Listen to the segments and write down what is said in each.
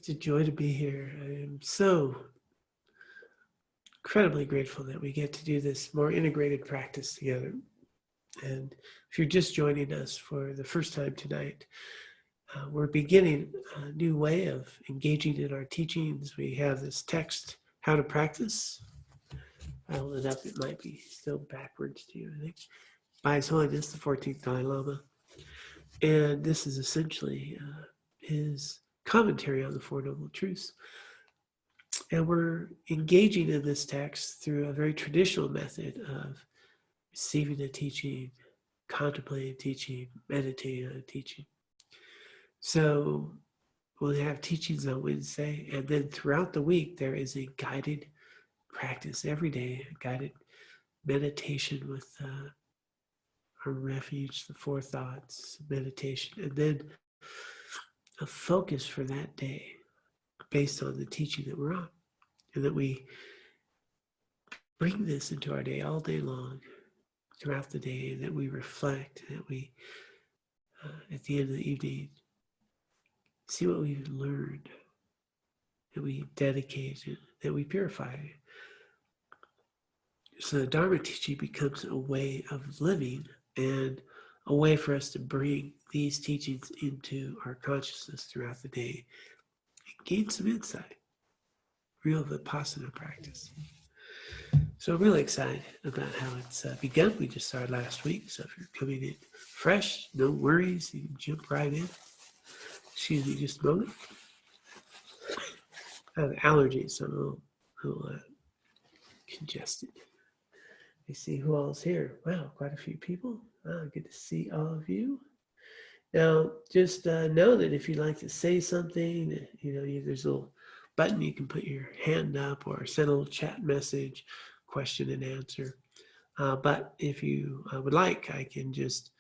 It's a joy to be here. I am so incredibly grateful that we get to do this more integrated practice together. And if you're just joining us for the first time tonight, we're beginning a new way of engaging in our teachings. We have this text, How to Practice. I hold it up, it might be still backwards to you, I think. By His Holiness, the 14th Dalai Lama. And this is essentially his commentary on the Four Noble Truths. And we're engaging in this text through a very traditional method of receiving a teaching, contemplating a teaching, meditating on a teaching. So we'll have teachings on Wednesday, and then throughout the week there is a guided practice every day, a guided meditation with our refuge, the four thoughts, meditation, and then a focus for that day based on the teaching that we're on. And that we bring this into our day all day long, throughout the day, that we reflect, that we, at the end of the evening, see what we've learned, that we dedicate, that we purify. So the Dharma teaching becomes a way of living and a way for us to bring these teachings into our consciousness throughout the day and gain some insight, real Vipassana practice. So I'm really excited about how it's begun. We just started last week, so if you're coming in fresh, no worries, you can jump right in. Excuse me just a moment. I have allergies, so I'm a little congested. I see who all's here. Wow, quite a few people. Good to see all of you. Now, just know that if you'd like to say something, there's a little button you can put your hand up or send a little chat message, question and answer. But if you would like, I can just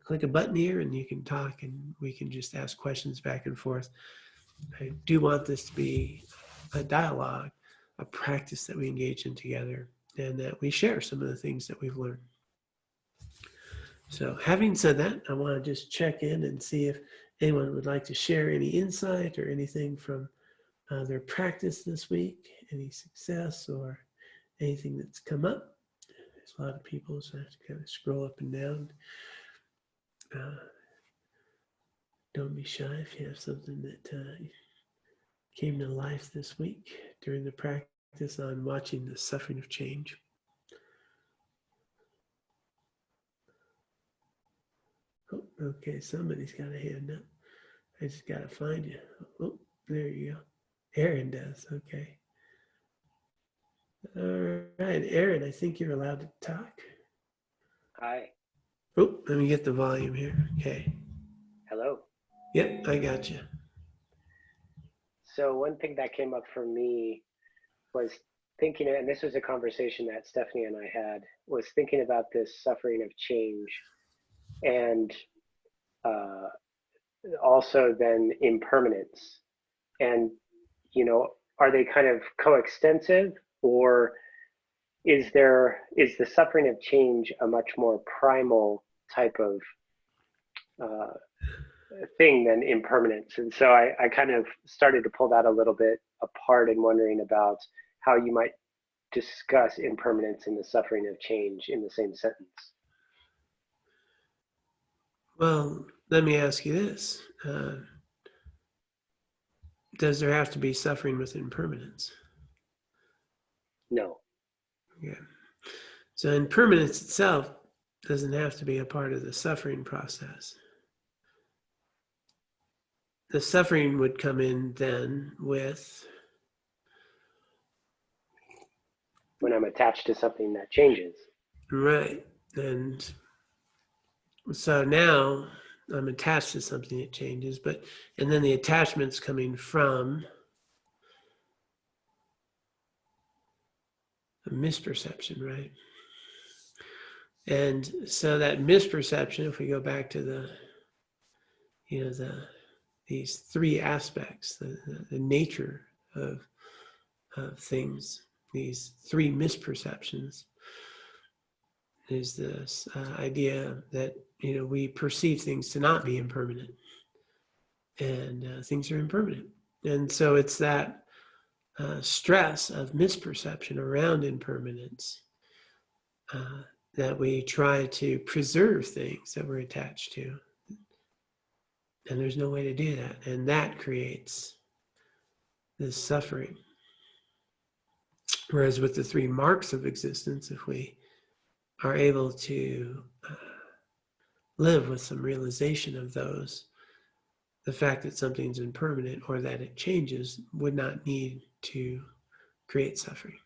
click a button here and you can talk and we can just ask questions back and forth. I do want this to be a dialogue, a practice that we engage in together and that we share some of the things that we've learned. So having said that, I want to just check in and see if anyone would like to share any insight or anything from their practice this week, any success or anything that's come up. There's a lot of people, so I have to kind of scroll up and down. Don't be shy if you have something that came to life this week during the practice on watching the suffering of change. Oh, okay, somebody's got a hand up. I just got to find you. Oh, there you go. Aaron does, okay. All right, Aaron, I think you're allowed to talk. Hi. Oh, let me get the volume here. Okay. Hello. Yep, I got you. So one thing that came up for me was thinking, and this was a conversation that Stephanie and I had, was thinking about this suffering of change and also then impermanence. And, are they kind of coextensive, or is the suffering of change a much more primal type of thing than impermanence? And so I kind of started to pull that a little bit apart and wondering about how you might discuss impermanence and the suffering of change in the same sentence. Well, let me ask you this. Does there have to be suffering with impermanence? No. Yeah. So impermanence itself doesn't have to be a part of the suffering process. The suffering would come in then with when I'm attached to something that changes. Right. And so now I'm attached to something that changes, and then the attachment's coming from a misperception, right? And so that misperception, if we go back to these three aspects, the nature of things, these three misperceptions, is this idea that we perceive things to not be impermanent, and things are impermanent. And so it's that stress of misperception around impermanence that we try to preserve things that we're attached to. And there's no way to do that. And that creates this suffering. Whereas with the 3 marks of existence, if we are able to live with some realization of those, the fact that something's impermanent or that it changes would not need to create suffering.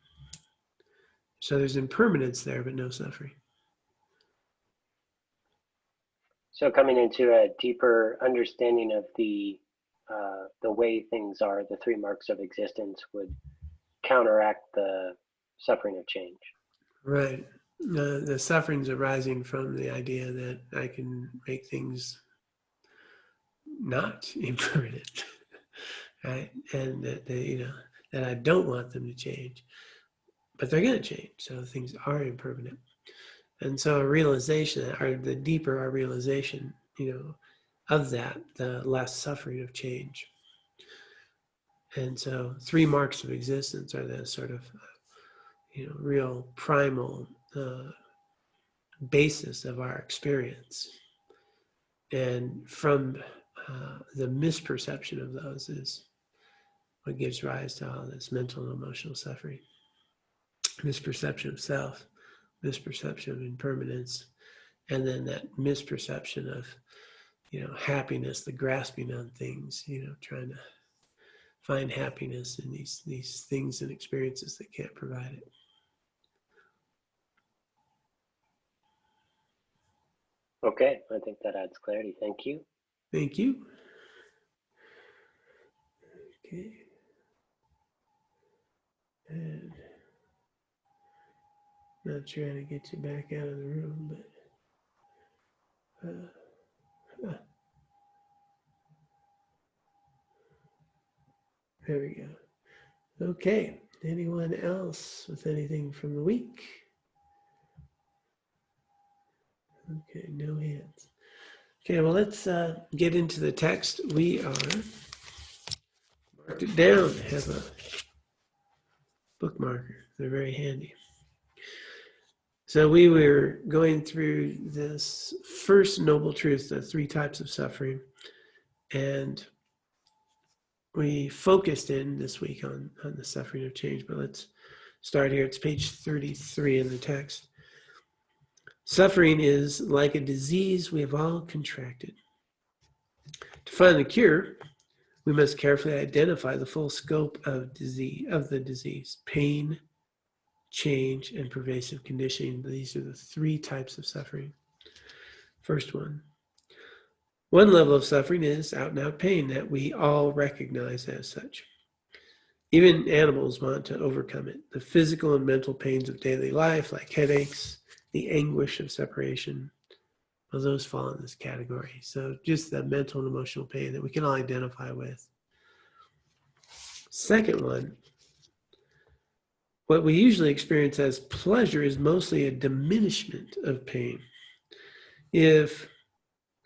So there's impermanence there, but no suffering. So coming into a deeper understanding of the way things are, the 3 marks of existence would counteract the suffering of change. Right. The suffering's arising from the idea that I can make things not impermanent, right? And that that I don't want them to change, but they're going to change. So things are impermanent. And so a realization, or the deeper our realization, of that, the less suffering of change. And so 3 marks of existence are the sort of, real primal basis of our experience. And from the misperception of those is what gives rise to all this mental and emotional suffering. Misperception of self, misperception of impermanence, and then that misperception of, happiness, the grasping on things, trying to find happiness in these things and experiences that can't provide it. Okay, I think that adds clarity. Thank you. Thank you. Okay. And not trying to get you back out of the room, but there we go. Okay. Anyone else with anything from the week? Okay, no hands. Okay, well, let's get into the text. We are marked it down. Have a bookmarker. They're very handy. So we were going through this first noble truth, the 3 types of suffering, and we focused in this week on the suffering of change. But let's start here. It's page 33 in the text. Suffering is like a disease we have all contracted. To find the cure, we must carefully identify the full scope of the disease: pain, change, and pervasive conditioning. These are the 3 types of suffering. First one level of suffering is out and out pain that we all recognize as such. Even animals want to overcome it. The physical and mental pains of daily life, like headaches, the anguish of separation, well, those fall in this category. So just the mental and emotional pain that we can all identify with. Second one, what we usually experience as pleasure is mostly a diminishment of pain. If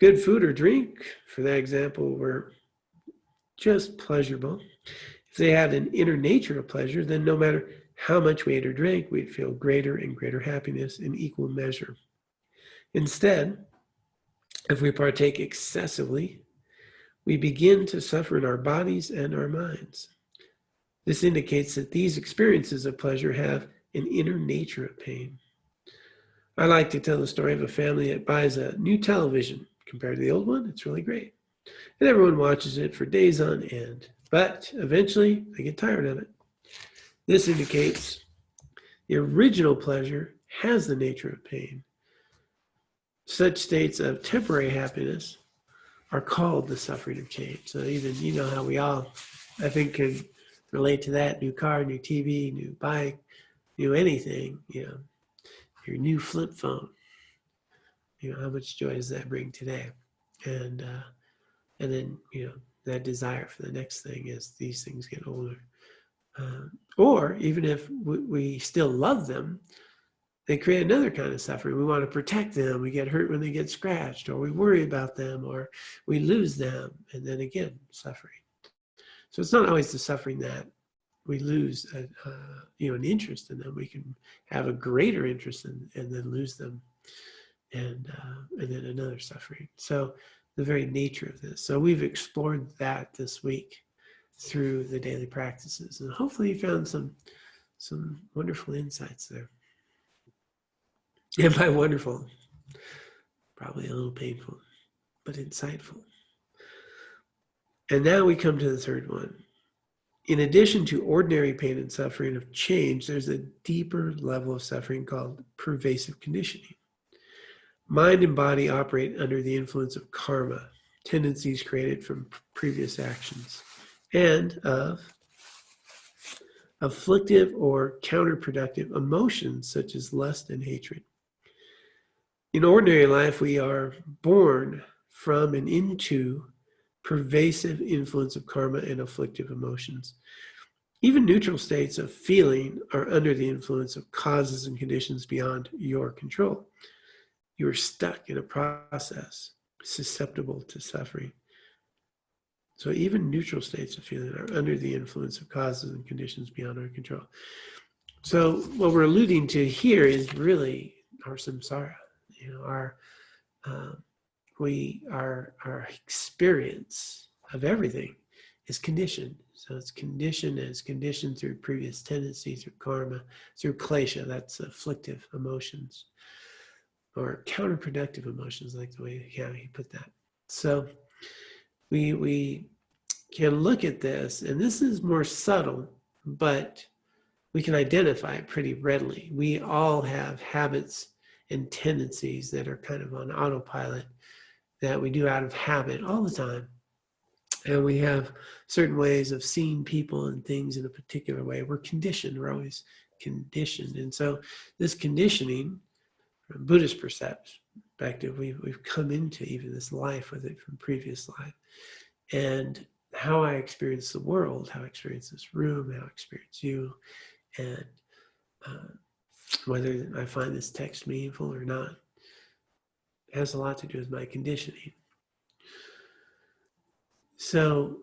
good food or drink, for that example, were just pleasurable, if they had an inner nature of pleasure, then no matter how much we ate or drank, we'd feel greater and greater happiness in equal measure. Instead, if we partake excessively, we begin to suffer in our bodies and our minds. This indicates that these experiences of pleasure have an inner nature of pain. I like to tell the story of a family that buys a new television. Compared to the old one, it's really great. And everyone watches it for days on end. But eventually, they get tired of it. This indicates the original pleasure has the nature of pain. Such states of temporary happiness are called the suffering of change. So even, how we all, I think, can relate to that. New car, new TV, new bike, new anything, your new flip phone. How much joy does that bring today? And then, that desire for the next thing as these things get older. Or even if we still love them, they create another kind of suffering. We want to protect them. We get hurt when they get scratched, or we worry about them, or we lose them. And then again, suffering. So it's not always the suffering that we lose an interest in them. We can have a greater interest in and then lose them, and then another suffering. So the very nature of this. So we've explored that this week through the daily practices, and hopefully you found some wonderful insights there. And by wonderful, probably a little painful, but insightful. And now we come to the third one. In addition to ordinary pain and suffering of change, there's a deeper level of suffering called pervasive conditioning. Mind and body operate under the influence of karma, tendencies created from previous actions, and of afflictive or counterproductive emotions such as lust and hatred. In ordinary life, we are born from and into pervasive influence of karma and afflictive emotions. Even neutral states of feeling are under the influence of causes and conditions beyond your control. You are stuck in a process susceptible to suffering. So even neutral states of feeling are under the influence of causes and conditions beyond our control. So what we're alluding to here is really our samsara. Our experience of everything is conditioned. So it's conditioned through previous tendencies, through karma, through klesha, that's afflictive emotions, or counterproductive emotions, like the way he put that. So we can look at this, and this is more subtle, but we can identify it pretty readily. We all have habits and tendencies that are kind of on autopilot that we do out of habit all the time. And we have certain ways of seeing people and things in a particular way. We're conditioned. We're always conditioned. And so this conditioning, from Buddhist perspective, we've come into even this life with it from previous life. And how I experience the world, how I experience this room, how I experience you, and whether I find this text meaningful or not, has a lot to do with my conditioning. So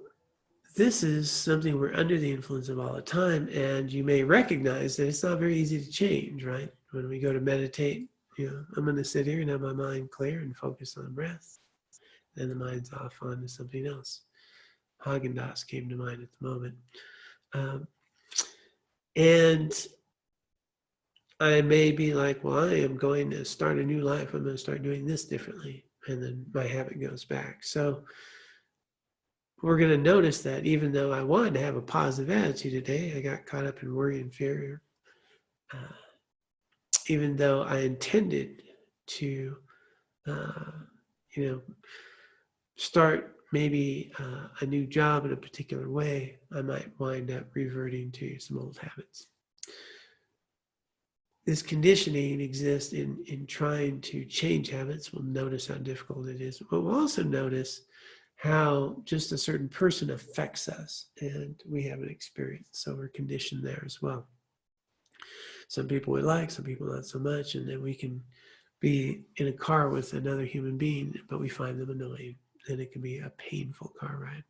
this is something we're under the influence of all the time, and you may recognize that it's not very easy to change, right? When we go to meditate, I'm going to sit here and have my mind clear and focus on breath. Then the mind's off onto something else. Haagen-Dazs came to mind at the moment. And I may be like, well, I am going to start a new life. I'm going to start doing this differently. And then my habit goes back. So we're going to notice that even though I wanted to have a positive attitude today, I got caught up in worry and fear. Even though I intended to, start maybe a new job in a particular way, I might wind up reverting to some old habits. This conditioning exists in trying to change habits. We'll notice how difficult it is, but we'll also notice how just a certain person affects us, and we have an experience. So we're conditioned there as well. Some people we like, some people not so much, and then we can be in a car with another human being, but we find them annoying, and it can be a painful car ride.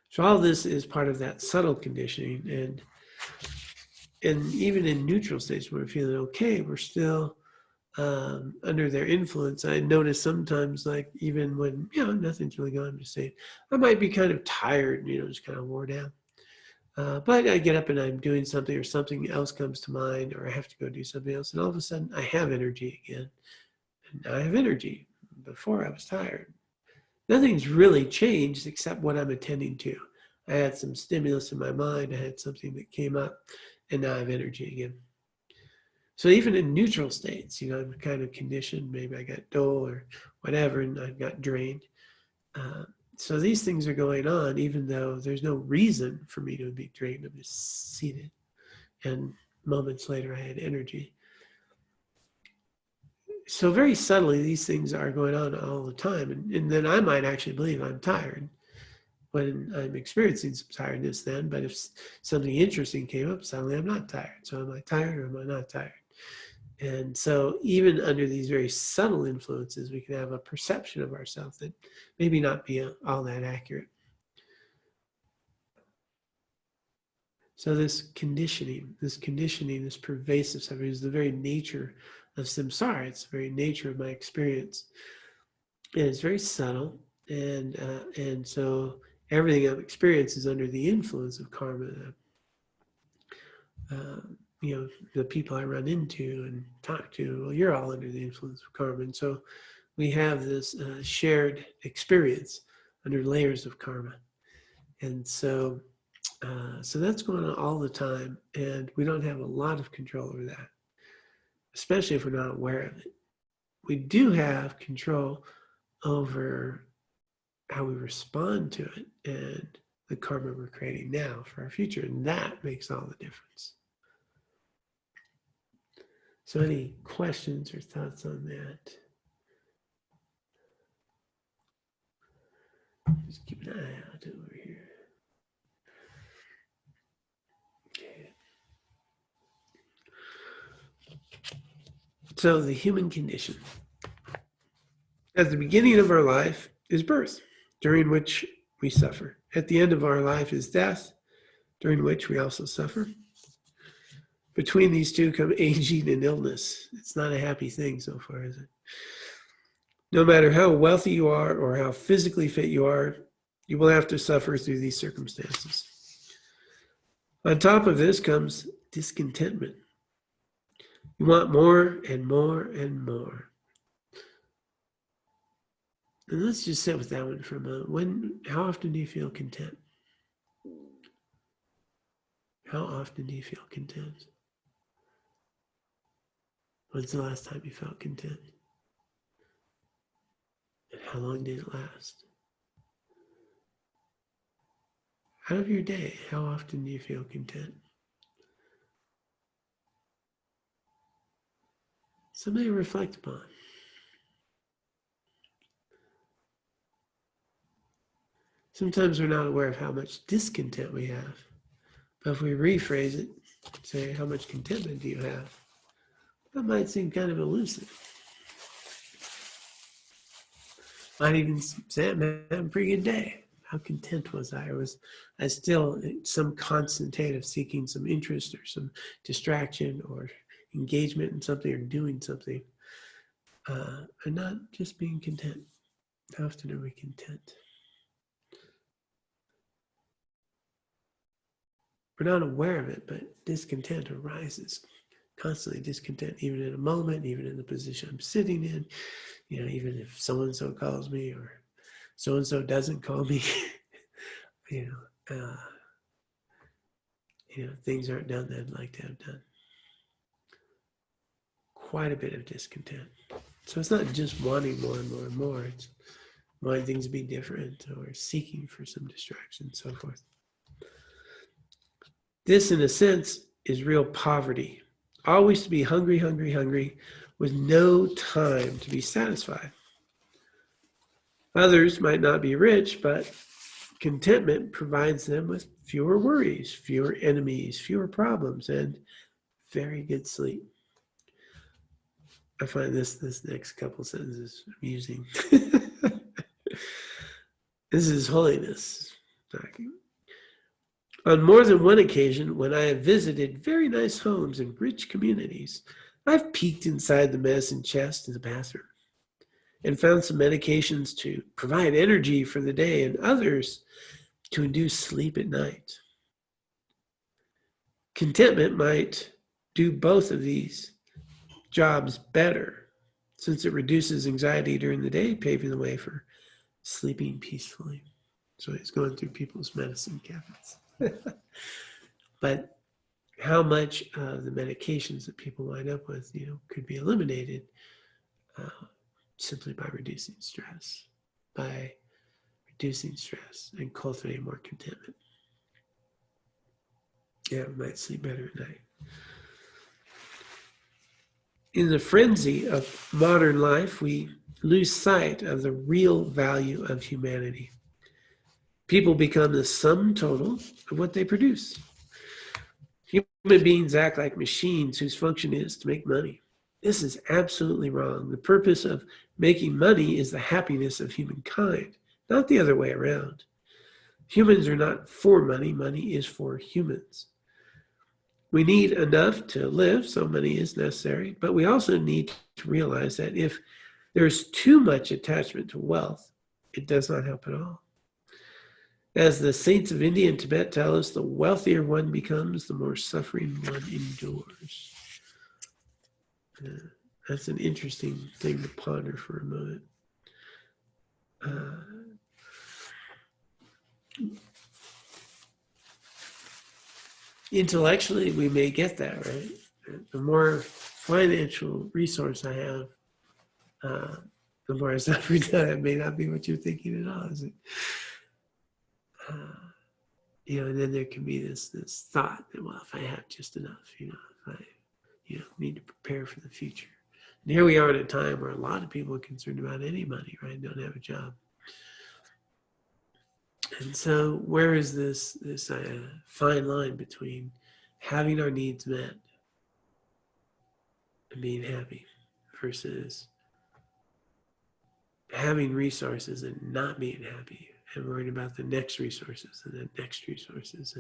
So all this is part of that subtle conditioning, and even in neutral states when we're feeling okay, we're still under their influence. I notice sometimes, like even when nothing's really going, I'm just saying I might be kind of tired, just kind of wore down. But I get up and I'm doing something, or something else comes to mind, or I have to go do something else, and all of a sudden I have energy again. And I have energy. Before I was tired. Nothing's really changed except what I'm attending to. I had some stimulus in my mind. I had something that came up, and now I have energy again. So even in neutral states, I'm kind of conditioned. Maybe I got dull or whatever, and I got drained. So these things are going on, even though there's no reason for me to be drained. I'm just seated. And moments later, I had energy. So very subtly, these things are going on all the time. And then I might actually believe I'm tired when I'm experiencing some tiredness then. But if something interesting came up, suddenly I'm not tired. So am I tired or am I not tired? And so even under these very subtle influences, we can have a perception of ourselves that maybe not be all that accurate. So this conditioning, this pervasive suffering is the very nature of samsara. It's the very nature of my experience. And it's very subtle. And so everything I've experienced is under the influence of karma. The people I run into and talk to, well, you're all under the influence of karma. And so we have this shared experience under layers of karma. And so that's going on all the time, and we don't have a lot of control over that, especially if we're not aware of it. We do have control over how we respond to it and the karma we're creating now for our future, and that makes all the difference. So any questions or thoughts on that? Just keep an eye out over here. So the human condition. At the beginning of our life is birth, during which we suffer. At the end of our life is death, during which we also suffer. Between these two come aging and illness. It's not a happy thing so far, is it? No matter how wealthy you are or how physically fit you are, you will have to suffer through these circumstances. On top of this comes discontentment. You want more and more and more. And let's just sit with that one for a moment. How often do you feel content? How often do you feel content? When's the last time you felt content? And how long did it last? Out of your day, how often do you feel content? Something to reflect upon. Sometimes we're not aware of how much discontent we have. But if we rephrase it, say, how much contentment do you have? That might seem kind of elusive. Might even say, I'm having a pretty good day. How content was I? I still in some constant state of seeking some interest or some distraction or engagement in something or doing something, and not just being content. How often are we content? We're not aware of it, but discontent arises. Constantly discontent, even in a moment, even in the position I'm sitting in, even if so-and-so calls me or so-and-so doesn't call me, things aren't done that I'd like to have done. Quite a bit of discontent. So it's not just wanting more and more and more, it's wanting things to be different or seeking for some distraction and so forth. This, in a sense, is real poverty. Always to be hungry, hungry, hungry, with no time to be satisfied. Others might not be rich, but contentment provides them with fewer worries, fewer enemies, fewer problems, and very good sleep. I find this next couple sentences amusing. This is Holiness talking. On more than one occasion, when I have visited very nice homes and rich communities, I've peeked inside the medicine chest in the bathroom and found some medications to provide energy for the day and others to induce sleep at night. Contentment might do both of these jobs better, since it reduces anxiety during the day, paving the way for sleeping peacefully. So he's going through people's medicine cabinets. But how much of the medications that people wind up with, could be eliminated simply by reducing stress and cultivating more contentment. Yeah, we might sleep better at night. In the frenzy of modern life, we lose sight of the real value of humanity. People become the sum total of what they produce. Human beings act like machines whose function is to make money. This is absolutely wrong. The purpose of making money is the happiness of humankind, not the other way around. Humans are not for money. Money is for humans. We need enough to live, so money is necessary, but we also need to realize that if there's too much attachment to wealth, it does not help at all. As the saints of India and Tibet tell us, the wealthier one becomes, the more suffering one endures. That's an interesting thing to ponder for a moment. Intellectually, we may get that, right? The more financial resource I have, the more I suffer. That may not be what you're thinking at all, is it? And then there can be this thought that, well, if I have just enough, if I need to prepare for the future. And here we are at a time where a lot of people are concerned about any money, right? Don't have a job. And so where is this fine line between having our needs met and being happy versus having resources and not being happy and worrying about the next resources and the next resources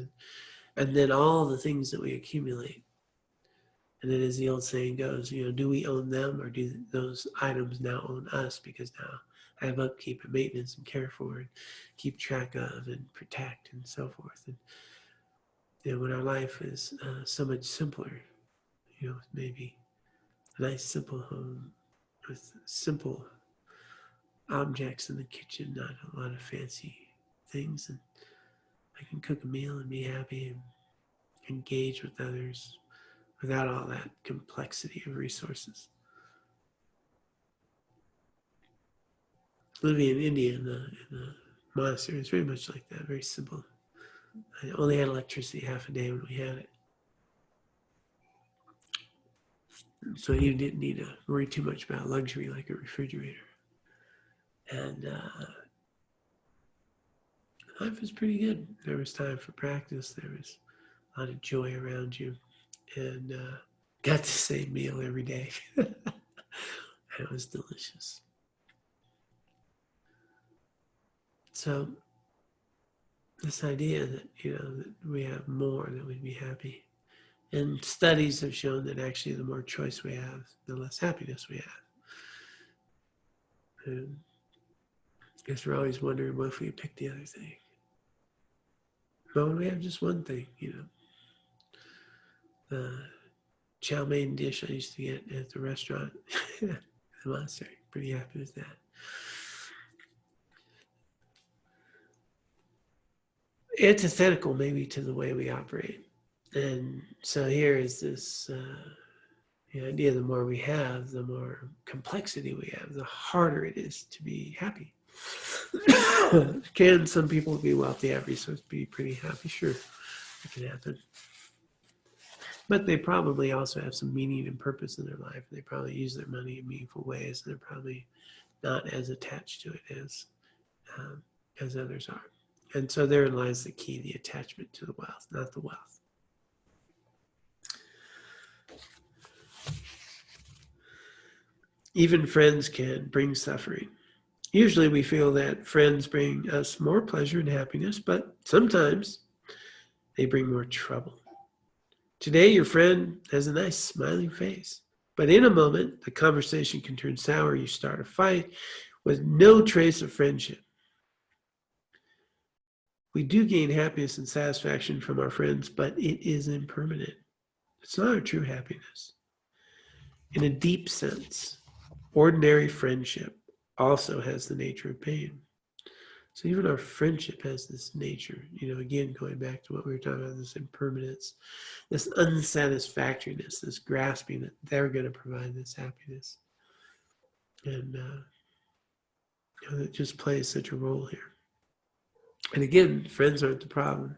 and then all the things that we accumulate. And then as the old saying goes, do we own them or do those items now own us? Because now I have upkeep and maintenance and care for and keep track of and protect and so forth. And when our life is so much simpler, maybe a nice simple home with simple objects in the kitchen, not a lot of fancy things, and I can cook a meal and be happy and engage with others without all that complexity of resources. Living in India in the monastery is very much like that, very simple. I only had electricity half a day when we had it. So you didn't need to worry too much about luxury like a refrigerator. And life was pretty good. There was time for practice. There was a lot of joy around you. And got the same meal every day. It was delicious. So this idea that, that we have more, that we'd be happy. And studies have shown that actually the more choice we have, the less happiness we have. And I guess we're always wondering, what if we pick the other thing? But when we have just one thing, the chow mein dish I used to get at the restaurant, the monastery, pretty happy with that. Antithetical maybe to the way we operate. And so here is this idea, the more we have, the more complexity we have, the harder it is to be happy. Can some people be wealthy, have resources, be pretty happy? Sure, it can happen. But they probably also have some meaning and purpose in their life. They probably use their money in meaningful ways. And they're probably not as attached to it as others are. And so therein lies the key, the attachment to the wealth, not the wealth. Even friends can bring suffering. Usually we feel that friends bring us more pleasure and happiness, but sometimes they bring more trouble. Today, your friend has a nice smiling face, but in a moment, the conversation can turn sour. You start a fight with no trace of friendship. We do gain happiness and satisfaction from our friends, but it is impermanent. It's not a true happiness. In a deep sense, ordinary friendship also has the nature of pain. So even our friendship has this nature, again, going back to what we were talking about, this impermanence, this unsatisfactoriness, this grasping that they're going to provide this happiness. And it just plays such a role here. And again, friends aren't the problem.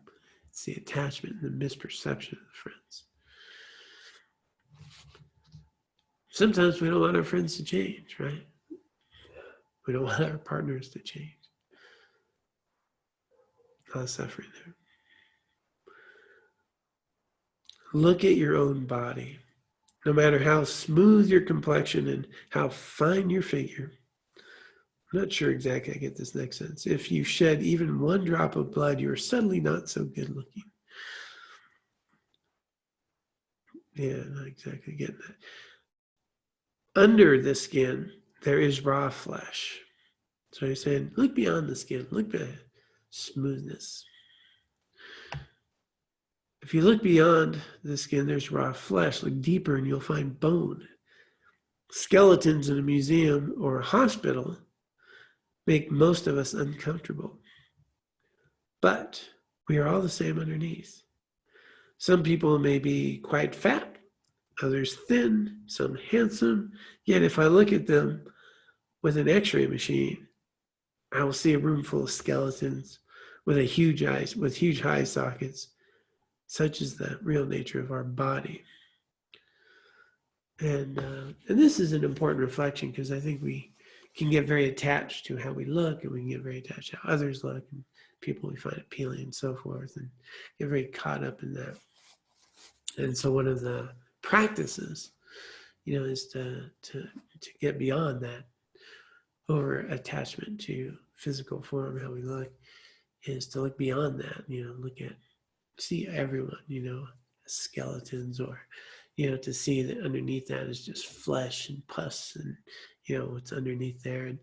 It's the attachment and the misperception of the friends. Sometimes we don't want our friends to change, right? We don't want our partners to change. A lot of suffering there. Look at your own body. No matter how smooth your complexion and how fine your figure, I'm not sure exactly I get this next sentence. If you shed even one drop of blood, you are suddenly not so good looking. Yeah, not exactly getting that. Under the skin, there is raw flesh. So he's saying, look beyond the skin, look at smoothness. If you look beyond the skin, there's raw flesh. Look deeper and you'll find bone. Skeletons in a museum or a hospital make most of us uncomfortable. But we are all the same underneath. Some people may be quite fat, others thin, some handsome. Yet if I look at them with an x-ray machine, I will see a room full of skeletons with huge eye sockets, such is the real nature of our body. And this is an important reflection, because I think we can get very attached to how we look, and we can get very attached to how others look, and people we find appealing and so forth, and get very caught up in that. And so one of the practices, is to get beyond that over attachment to physical form, how we look, is to look beyond that, see everyone, skeletons, or, to see that underneath that is just flesh and pus and, what's underneath there. And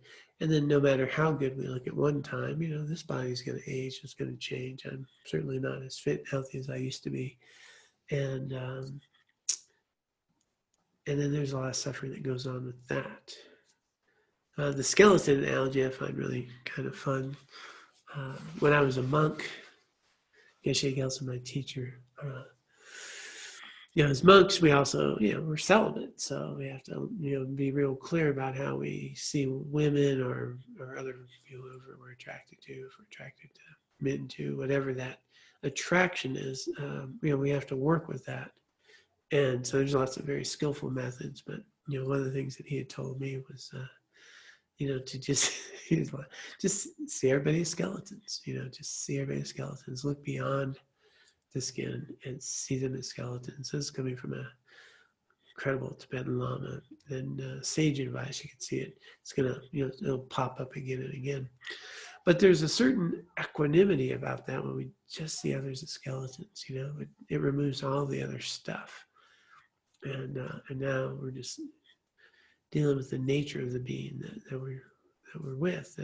then no matter how good we look at one time, this body's going to age, it's going to change. I'm certainly not as fit and healthy as I used to be. And then there's a lot of suffering that goes on with that. The skeleton analogy I find really kind of fun. When I was a monk, Geshe Gelsen, my teacher, as monks, we also, we're celibate. So we have to, be real clear about how we see women or other, whoever we're attracted to, if we're attracted to men too, whatever that attraction is, we have to work with that. And so there's lots of very skillful methods, but, one of the things that he had told me was, to just, just see everybody as skeletons, just see everybody as skeletons, look beyond the skin and see them as skeletons. This is coming from a incredible Tibetan Lama, and sage advice. You can see it. It's gonna, it'll pop up again and again. But there's a certain equanimity about that when we just see others as skeletons. It removes all the other stuff, and now we're just dealing with the nature of the being that we're with,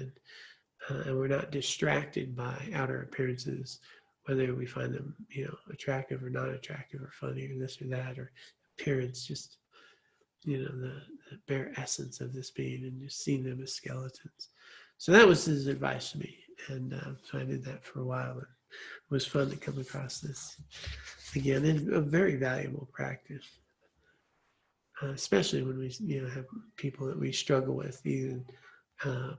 and we're not distracted by outer appearances, whether we find them, attractive or not attractive, or funny, or this or that, or appearance, just, the bare essence of this being, and just seeing them as skeletons. So that was his advice to me. And so I did that for a while, and it was fun to come across this again. It's a very valuable practice, especially when we, have people that we struggle with, even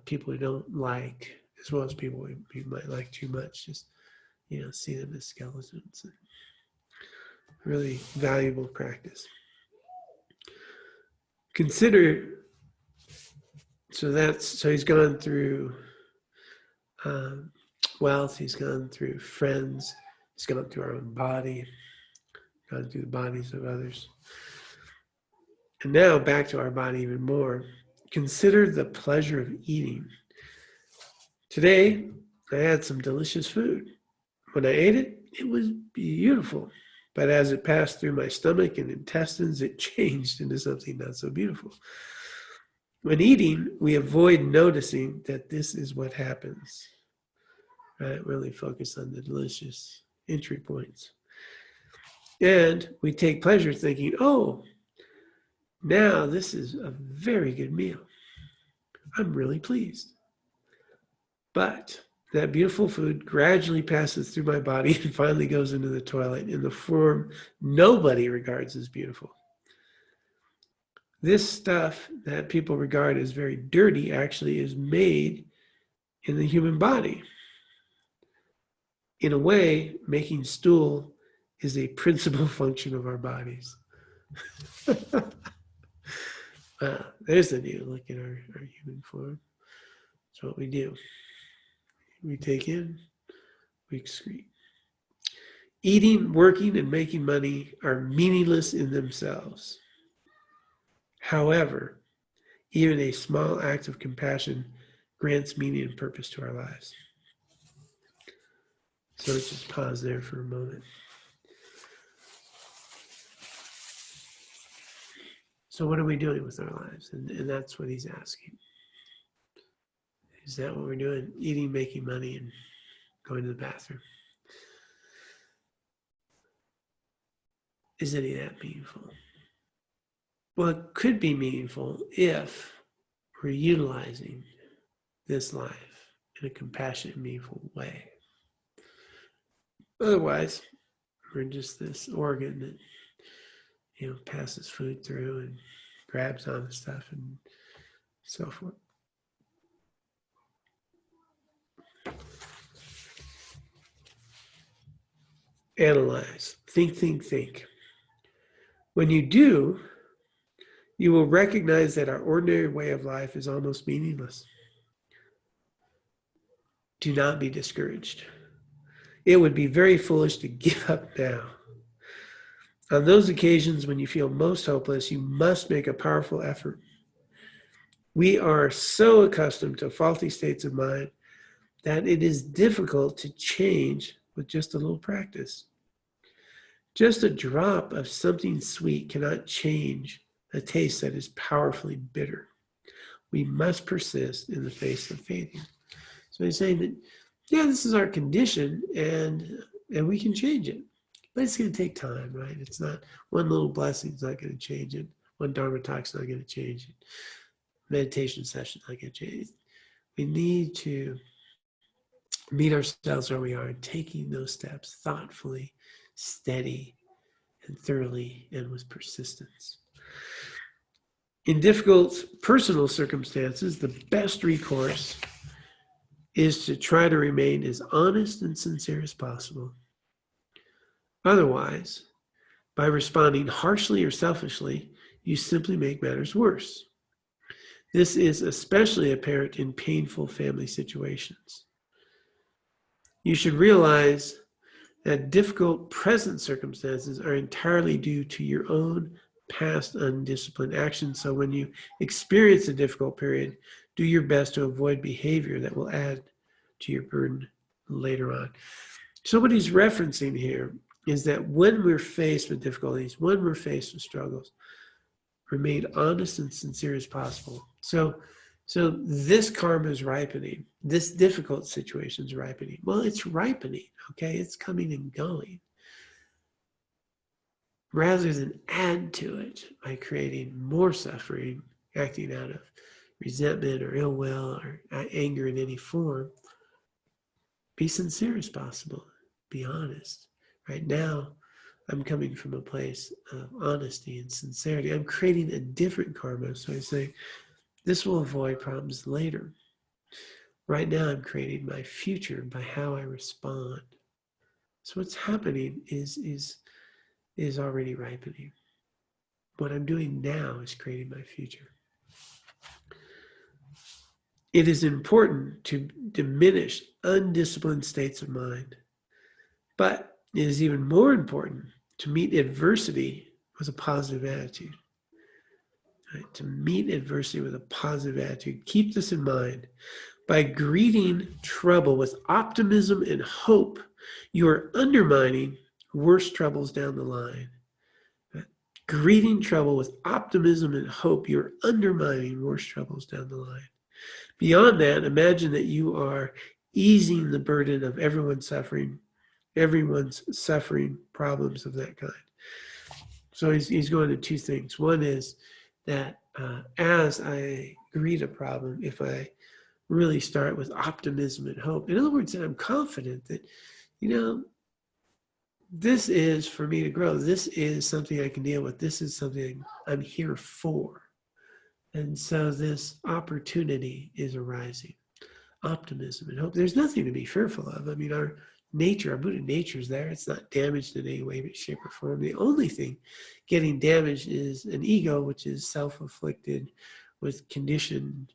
people we don't like, as well as people we might like too much. Just, see them as skeletons. Really valuable practice. Consider, so he's gone through wealth, he's gone through friends, he's gone through our own body, gone through the bodies of others. And now back to our body even more. Consider the pleasure of eating. Today, I had some delicious food. When I ate it, it was beautiful. But as it passed through my stomach and intestines, it changed into something not so beautiful. When eating, we avoid noticing that this is what happens. Right? Really focus on the delicious entry points. And we take pleasure thinking, oh, now this is a very good meal. I'm really pleased. But that beautiful food gradually passes through my body and finally goes into the toilet in the form nobody regards as beautiful. This stuff that people regard as very dirty actually is made in the human body. In a way, making stool is a principal function of our bodies. There's a new look at our human form. That's what we do. We take in, we excrete. Eating, working, and making money are meaningless in themselves. However, even a small act of compassion grants meaning and purpose to our lives. So let's just pause there for a moment. So what are we doing with our lives? And that's what he's asking. Is that what we're doing? Eating, making money, and going to the bathroom? Is any of that meaningful? Well, it could be meaningful if we're utilizing this life in a compassionate, meaningful way. Otherwise, we're just this organ that, passes food through and grabs onto stuff and so forth. Analyze. Think. When you do, you will recognize that our ordinary way of life is almost meaningless. Do not be discouraged. It would be very foolish to give up now. On those occasions when you feel most hopeless, you must make a powerful effort. We are so accustomed to faulty states of mind that it is difficult to change with just a little practice. Just a drop of something sweet cannot change a taste that is powerfully bitter. We must persist in the face of fading. So he's saying that, this is our condition, and we can change it. But it's going to take time, right? It's not one little blessing is not going to change it. One Dharma talk's not going to change it. Meditation session not going to change it. We need to meet ourselves where we are and taking those steps thoughtfully, steady, and thoroughly, and with persistence. In difficult personal circumstances, the best recourse is to try to remain as honest and sincere as possible. Otherwise, by responding harshly or selfishly, you simply make matters worse. This is especially apparent in painful family situations. You should realize that difficult present circumstances are entirely due to your own past undisciplined actions. So when you experience a difficult period, do your best to avoid behavior that will add to your burden later on. So what he's referencing here is that when we're faced with difficulties, when we're faced with struggles, remain honest and sincere as possible. So this karma is ripening. This difficult situation is ripening. Well, it's ripening, okay? It's coming and going. Rather than add to it by creating more suffering, acting out of resentment or ill will or anger in any form, be sincere as possible. Be honest. Right now, I'm coming from a place of honesty and sincerity. I'm creating a different karma. So I say, this will avoid problems later. Right now, I'm creating my future by how I respond. So what's happening is already ripening. What I'm doing now is creating my future. It is important to diminish undisciplined states of mind, but it is even more important to meet adversity with a positive attitude. Right? To meet adversity with a positive attitude. Keep this in mind. By greeting trouble with optimism and hope, you are undermining worse troubles down the line. Right? Greeting trouble with optimism and hope, you're undermining worse troubles down the line. Beyond that, imagine that you are easing the burden of everyone's suffering problems of that kind. So he's going to two things. One is that as I greet a problem, if I really start with optimism and hope, in other words, that I'm confident that, this is for me to grow. This is something I can deal with. This is something I'm here for. And so this opportunity is arising. Optimism and hope. There's nothing to be fearful of. I mean, our Buddha nature is there. It's not damaged in any way, shape, or form. The only thing getting damaged is an ego, which is self-afflicted with conditioned,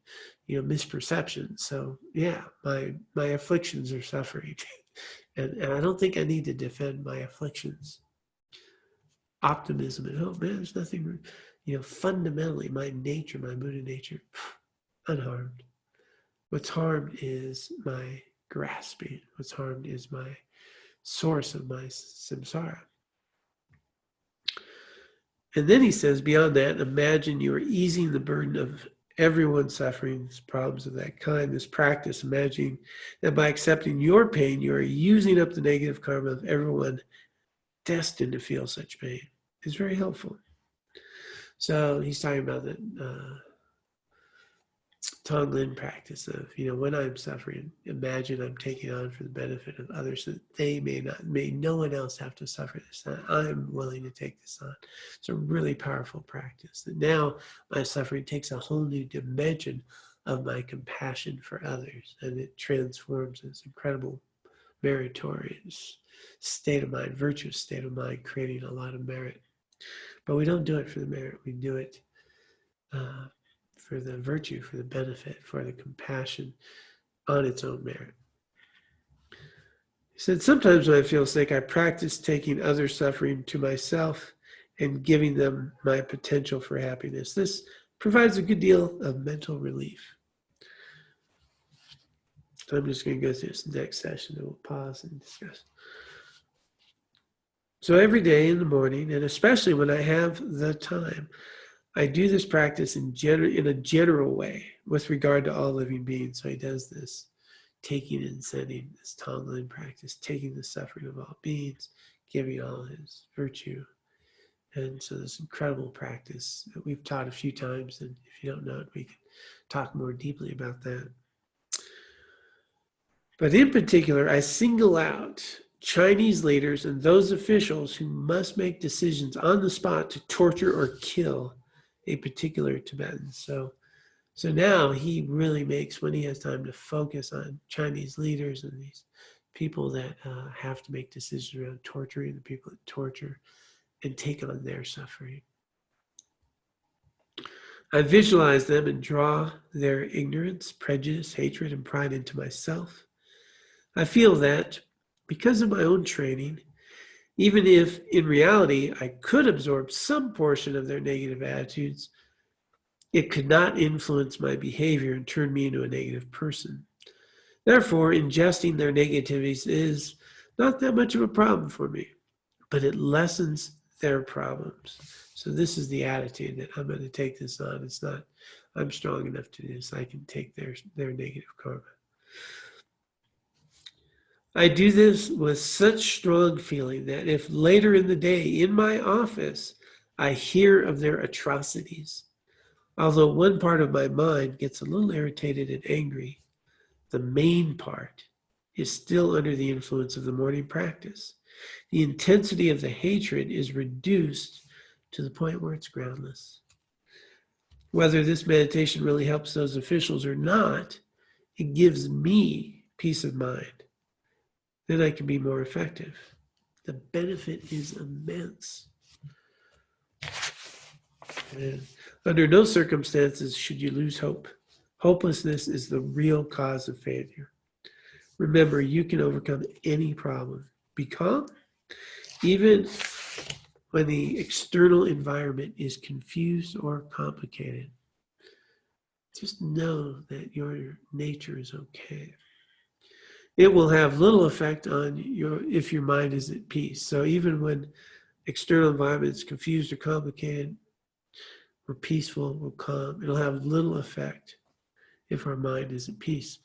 misperception. So yeah, my afflictions are suffering. and I don't think I need to defend my afflictions. Optimism and hope, man, there's nothing, fundamentally, my nature, my Buddha nature, unharmed. What's harmed is my grasping. What's harmed is my source of my samsara. And then he says, beyond that, imagine you are easing the burden of everyone's sufferings, problems of that kind. This practice, imagining that by accepting your pain, you are using up the negative karma of everyone destined to feel such pain, is very helpful. So he's talking about the Tonglen practice of, when I'm suffering, imagine I'm taking on for the benefit of others so that they may no one else have to suffer this. I'm willing to take this on. It's a really powerful practice. That now my suffering takes a whole new dimension of my compassion for others, and it transforms this incredible meritorious state of mind, virtuous state of mind, creating a lot of merit. But we don't do it for the merit. We do it for the virtue, for the benefit, for the compassion on its own merit. He said, sometimes when I feel sick, I practice taking other suffering to myself and giving them my potential for happiness. This provides a good deal of mental relief. So I'm just going to go through this next session and we'll pause and discuss. So every day in the morning, and especially when I have the time, I do this practice in a general way with regard to all living beings. So he does this taking and sending, this Tonglen practice, taking the suffering of all beings, giving all his virtue. And so this incredible practice that we've taught a few times, and if you don't know it, we can talk more deeply about that. But in particular, I single out Chinese leaders and those officials who must make decisions on the spot to torture or kill a particular Tibetan. So now he really makes, when he has time to focus on Chinese leaders and these people that have to make decisions around torturing the people that torture and take on their suffering. I visualize them and draw their ignorance, prejudice, hatred, and pride into myself. I feel that because of my own training, even if in reality I could absorb some portion of their negative attitudes, it could not influence my behavior and turn me into a negative person. Therefore, ingesting their negativities is not that much of a problem for me, but it lessens their problems. So this is the attitude that I'm going to take this on. It's not, I'm strong enough to do this. I can take their negative karma. I do this with such strong feeling that if later in the day in my office, I hear of their atrocities, although one part of my mind gets a little irritated and angry, the main part is still under the influence of the morning practice. The intensity of the hatred is reduced to the point where it's groundless. Whether this meditation really helps those officials or not, it gives me peace of mind. Then I can be more effective. The benefit is immense. And under no circumstances should you lose hope. Hopelessness is the real cause of failure. Remember, you can overcome any problem. Be calm, even when the external environment is confused or complicated. Just know that your nature is okay. It will have little effect on if your mind is at peace. So even when external environment is confused or complicated, we're peaceful, we're calm. It'll have little effect if our mind is at peace.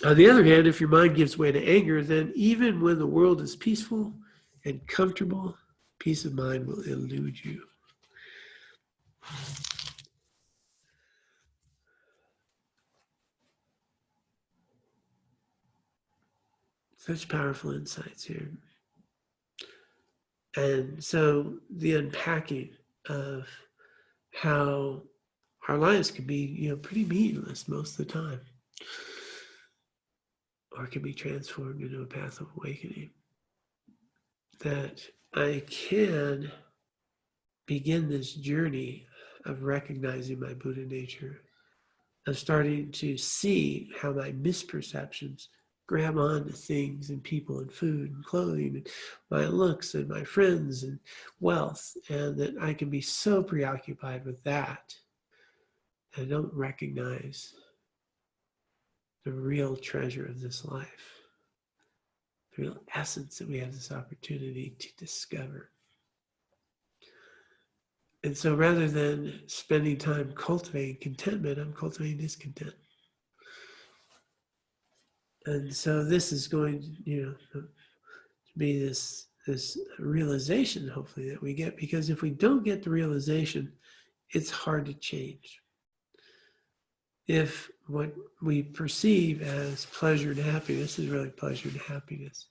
On the other hand, if your mind gives way to anger, then even when the world is peaceful and comfortable, peace of mind will elude you. Such powerful insights here. And so the unpacking of how our lives can be, pretty meaningless most of the time, or can be transformed into a path of awakening. That I can begin this journey of recognizing my Buddha nature, of starting to see how my misperceptions grab on to things and people and food and clothing and my looks and my friends and wealth, and that I can be so preoccupied with that I don't recognize the real treasure of this life, the real essence that we have this opportunity to discover. And so rather than spending time cultivating contentment, I'm cultivating discontent. And so this is going to be this realization, hopefully, that we get, because if we don't get the realization, it's hard to change. If what we perceive as pleasure and happiness is really pleasure and happiness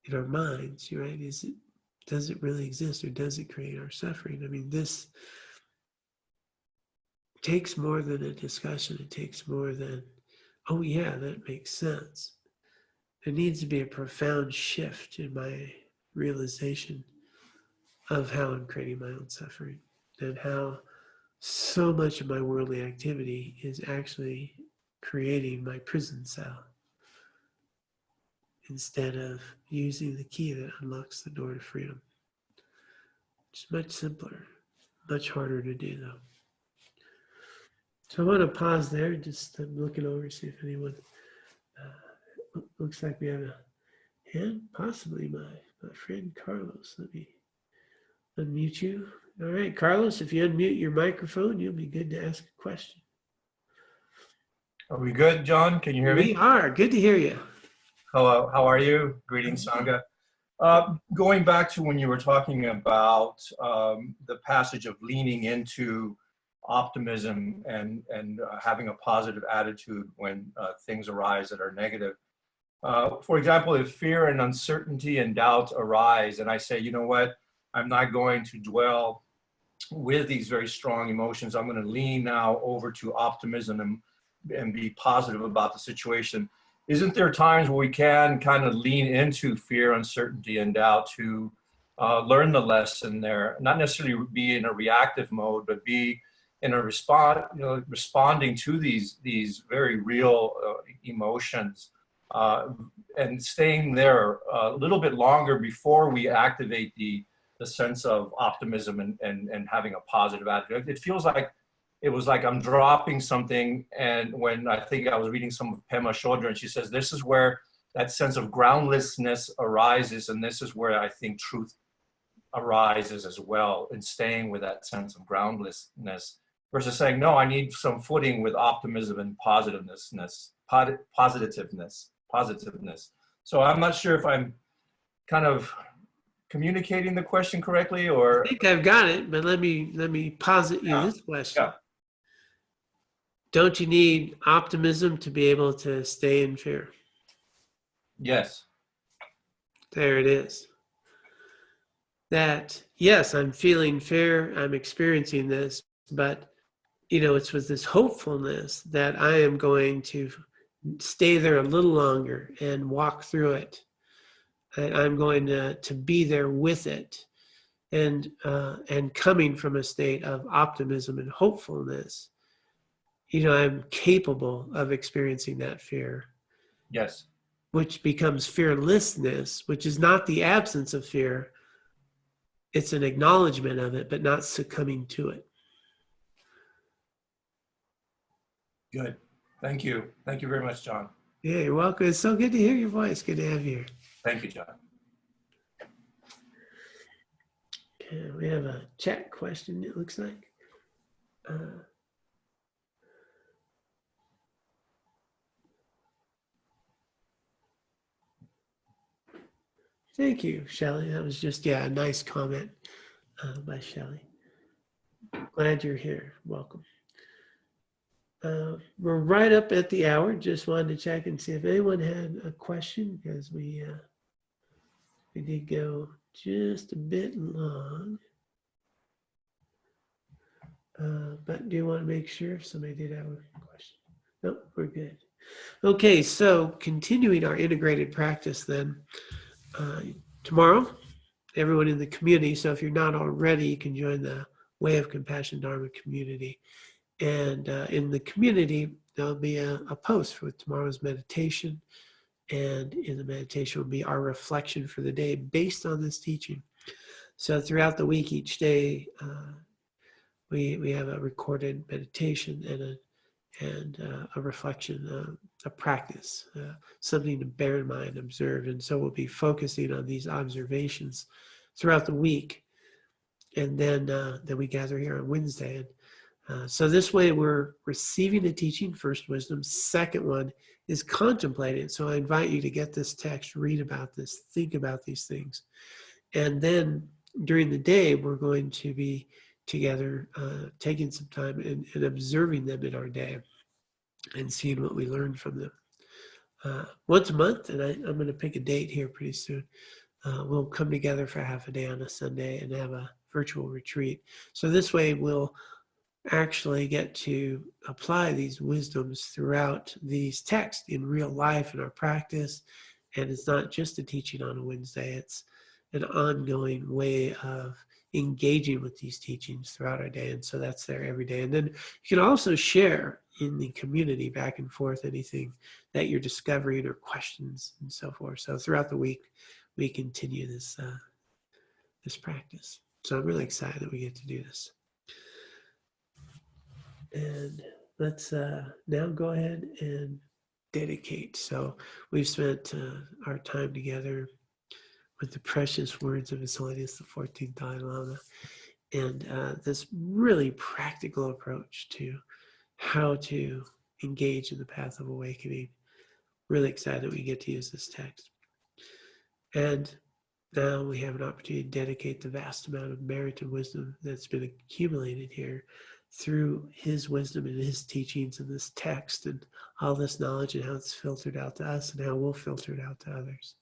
in our minds, right? Does it really exist, or does it create our suffering? I mean, this takes more than a discussion. It takes more than, oh yeah, that makes sense. There needs to be a profound shift in my realization of how I'm creating my own suffering, and how so much of my worldly activity is actually creating my prison cell instead of using the key that unlocks the door to freedom. It's much simpler, much harder to do though. So I want to pause there. Just I'm looking over, see if anyone, looks like we have a hand, possibly my friend Carlos. Let me unmute you. All right, Carlos, if you unmute your microphone, you'll be good to ask a question. Are we good, John? Can you hear me? We are. Good to hear you. Hello, how are you? Greetings, Sangha. Going back to when you were talking about the passage of leaning into optimism and having a positive attitude when things arise that are negative. For example, if fear and uncertainty and doubt arise, and I say, you know what, I'm not going to dwell with these very strong emotions. I'm going to lean now over to optimism and be positive about the situation. Isn't there times where we can kind of lean into fear, uncertainty, and doubt to learn the lesson there? Not necessarily be in a reactive mode, but be in a responding to these very real emotions, and staying there a little bit longer before we activate the sense of optimism and having a positive attitude. It feels like it was like I'm dropping something, and when I think I was reading some of Pema Chodron, and she says this is where that sense of groundlessness arises, and this is where I think truth arises as well, in staying with that sense of groundlessness versus saying, no, I need some footing with optimism and positiveness. So I'm not sure if I'm kind of communicating the question correctly, or I think I've got it, but let me posit you this question. Yeah. Don't you need optimism to be able to stay in fear? Yes. There it is. That, yes, I'm feeling fear, I'm experiencing this, but it's with this hopefulness that I am going to stay there a little longer and walk through it. I'm going to be there with it, and coming from a state of optimism and hopefulness, I'm capable of experiencing that fear. Yes. Which becomes fearlessness, which is not the absence of fear. It's an acknowledgement of it, but not succumbing to it. Good. Thank you. Thank you very much, John. Yeah, you're welcome. It's so good to hear your voice. Good to have you here. Thank you, John. Okay, we have a chat question, it looks like. Thank you, Shelley. That was just, a nice comment by Shelley. Glad you're here. Welcome. We're right up at the hour. Just wanted to check and see if anyone had a question, because we did go just a bit long. But do you want to make sure if somebody did have a question? Nope, we're good. Okay, so continuing our integrated practice then. Tomorrow, everyone in the community, so if you're not already, you can join the Way of Compassion Dharma community. And in the community, there'll be a post for tomorrow's meditation. And in the meditation will be our reflection for the day based on this teaching. So throughout the week, each day, we have a recorded meditation and a reflection, a practice, something to bear in mind, observe. And so we'll be focusing on these observations throughout the week. and then we gather here on Wednesday. And so this way we're receiving the teaching, first wisdom. Second one is contemplating. So I invite you to get this text, read about this, think about these things. And then during the day, we're going to be together, taking some time and observing them in our day and seeing what we learned from them. Once a month, and I'm going to pick a date here pretty soon, we'll come together for half a day on a Sunday and have a virtual retreat. So this way we'll actually get to apply these wisdoms throughout these texts in real life in our practice. And it's not just a teaching on a Wednesday, it's an ongoing way of engaging with these teachings throughout our day. And so that's there every day. And then you can also share in the community back and forth anything that you're discovering or questions and so forth. So throughout the week, we continue this practice. So I'm really excited that we get to do this. And let's now go ahead and dedicate. So we've spent our time together with the precious words of His Holiness the 14th Dalai Lama, and this really practical approach to how to engage in the path of awakening. Really excited that we get to use this text. And now we have an opportunity to dedicate the vast amount of merit and wisdom that's been accumulated here through His wisdom and His teachings in this text, and all this knowledge and how it's filtered out to us and how we'll filter it out to others.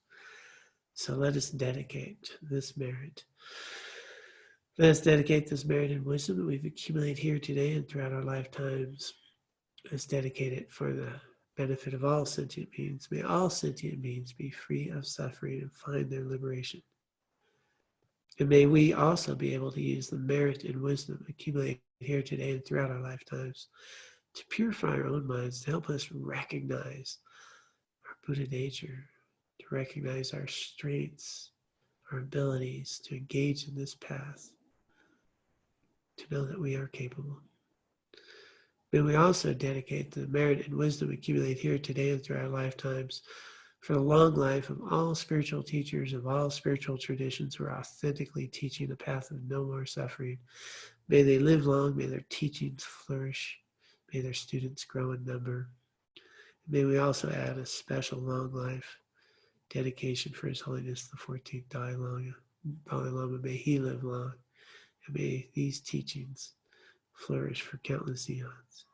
So let us dedicate this merit. Let us dedicate this merit and wisdom that we've accumulated here today and throughout our lifetimes. Let's dedicate it for the benefit of all sentient beings. May all sentient beings be free of suffering and find their liberation. And may we also be able to use the merit and wisdom accumulated here today and throughout our lifetimes to purify our own minds, to help us recognize our Buddha nature, to recognize our strengths, our abilities to engage in this path, to know that we are capable. May we also dedicate the merit and wisdom accumulated here today and through our lifetimes for the long life of all spiritual teachers of all spiritual traditions who are authentically teaching the path of no more suffering. May they live long, may their teachings flourish, may their students grow in number. May we also add a special long life dedication for His Holiness the 14th Dalai Lama. May he live long, and may these teachings flourish for countless eons.